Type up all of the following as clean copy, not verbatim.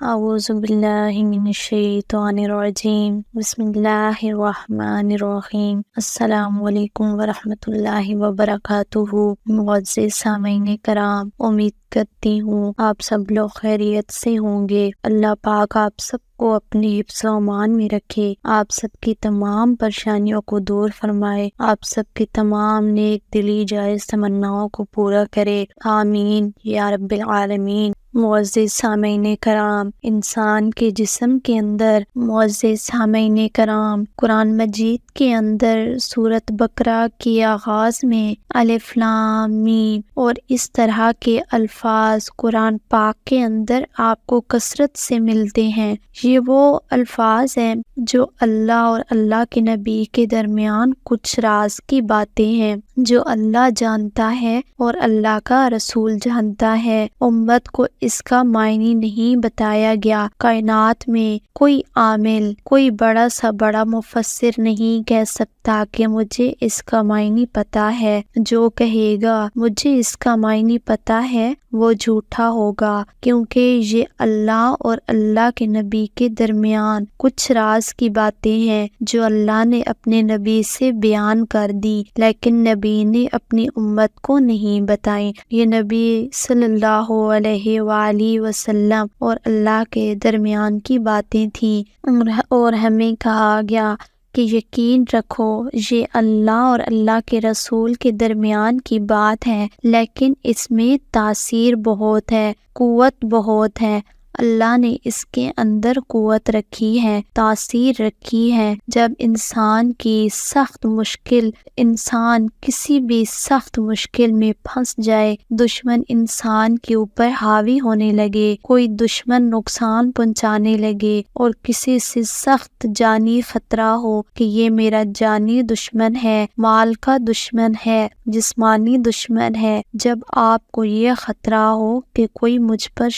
اعوذ باللہ من الشیطان الرجیم بسم اللہ الرحمن الرحیم السلام علیکم ورحمۃ اللہ وبرکاتہ۔ معزز سامعین کرام، امید کرتی ہوں آپ سب لوگ خیریت سے ہوں گے۔ اللہ پاک آپ سب کو اپنے حفظ و امان میں رکھے، آپ سب کی تمام پریشانیوں کو دور فرمائے، آپ سب کی تمام نیک دلی جائز تمناؤں کو پورا کرے، آمین یا رب العالمین۔ معزز سامعین کرام، انسان کے جسم کے اندر، معزز سامعین کرام، قرآن مجید کے اندر سورۃ بقرہ کے آغاز میں الف لام میم اور اس طرح کے الفاظ قرآن پاک کے اندر آپ کو کثرت سے ملتے ہیں۔ یہ وہ الفاظ ہیں جو اللہ اور اللہ کے نبی کے درمیان کچھ راز کی باتیں ہیں جو اللہ جانتا ہے اور اللہ کا رسول جانتا ہے۔ امت کو اس کا معنی نہیں بتایا گیا۔ کائنات میں کوئی عامل، کوئی بڑا سا بڑا مفسر نہیں کہہ سکتا کہ مجھے اس کا معنی پتا ہے۔ جو کہے گا مجھے اس کا معنی پتا ہے وہ جھوٹا ہوگا، کیونکہ یہ اللہ اور اللہ کے نبی کے درمیان کچھ راز کی باتیں ہیں جو اللہ نے اپنے نبی سے بیان کر دی، لیکن نبی نے اپنی امت کو نہیں بتائیں۔ یہ نبی صلی اللہ علیہ وآلہ وسلم اور اللہ کے درمیان کی باتیں تھیں، اور ہمیں کہا گیا کہ یقین رکھو یہ اللہ اور اللہ کے رسول کے درمیان کی بات ہے، لیکن اس میں تاثیر بہت ہے، قوت بہت ہے۔ اللہ نے اس کے اندر قوت رکھی ہے، تاثیر رکھی ہے۔ جب انسان کسی بھی سخت مشکل میں پھنس جائے، دشمن انسان کے اوپر حاوی ہونے لگے، کوئی دشمن نقصان پہنچانے لگے اور کسی سے سخت جانی خطرہ ہو کہ یہ میرا جانی دشمن ہے، مال کا دشمن ہے، جسمانی دشمن ہے، جب آپ کو یہ خطرہ ہو کہ کوئی مجھ پر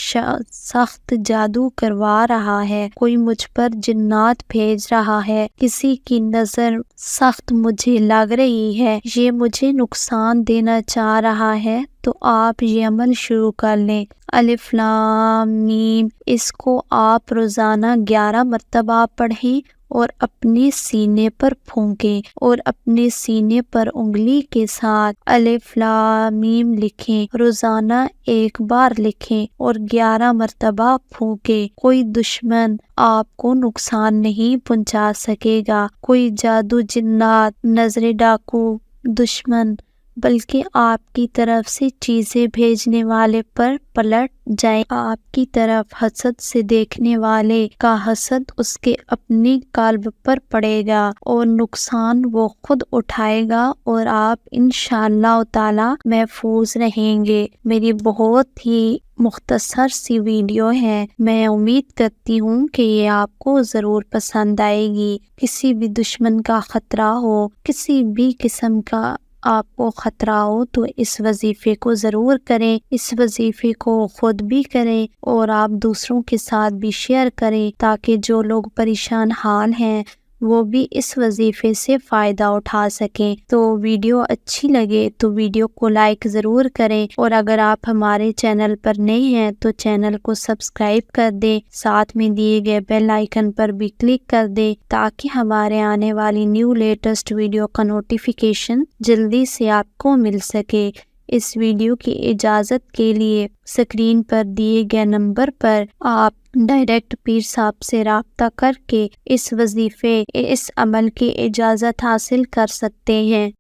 سخت جادو کروا رہا ہے، کوئی مجھ پر جنات بھیج رہا ہے، کسی کی نظر سخت مجھے لگ رہی ہے، یہ مجھے نقصان دینا چاہ رہا ہے، تو آپ یہ عمل شروع کر لیں۔ الف لام میم، اس کو آپ روزانہ 11 مرتبہ پڑھیں اور اپنے سینے پر پھونکیں اور اپنے سینے پر انگلی کے ساتھ الف لام میم لکھیں، روزانہ 1 بار لکھیں اور 11 مرتبہ پھونکیں۔ کوئی دشمن آپ کو نقصان نہیں پہنچا سکے گا، کوئی جادو جنات، نظر ڈاکو دشمن، بلکہ آپ کی طرف سے چیزیں بھیجنے والے پر پلٹ جائیں، آپ کی طرف حسد سے دیکھنے والے کا حسد اس کے اپنی قلب پر پڑے گا اور نقصان وہ خود اٹھائے گا اور آپ انشاءاللہ تعالی محفوظ رہیں گے۔ میری بہت ہی مختصر سی ویڈیو ہے، میں امید کرتی ہوں کہ یہ آپ کو ضرور پسند آئے گی۔ کسی بھی دشمن کا خطرہ ہو، کسی بھی قسم کا آپ کو خطرہ ہو تو اس وظیفے کو ضرور کریں، اس وظیفے کو خود بھی کریں اور آپ دوسروں کے ساتھ بھی شیئر کریں، تاکہ جو لوگ پریشان حال ہیں وہ بھی اس وظیفے سے فائدہ اٹھا سکیں۔ تو ویڈیو اچھی لگے تو ویڈیو کو لائک ضرور کریں، اور اگر آپ ہمارے چینل پر نئے ہیں تو چینل کو سبسکرائب کر دیں، ساتھ میں دیے گئے بیل آئیکن پر بھی کلک کر دیں تاکہ ہمارے آنے والی نیو لیٹسٹ ویڈیو کا نوٹیفیکیشن جلدی سے آپ کو مل سکے۔ اس ویڈیو کی اجازت کے لیے اسکرین پر دیے گئے نمبر پر آپ ڈائریکٹ پیر صاحب سے رابطہ کر کے اس وظیفے، اس عمل کی اجازت حاصل کر سکتے ہیں۔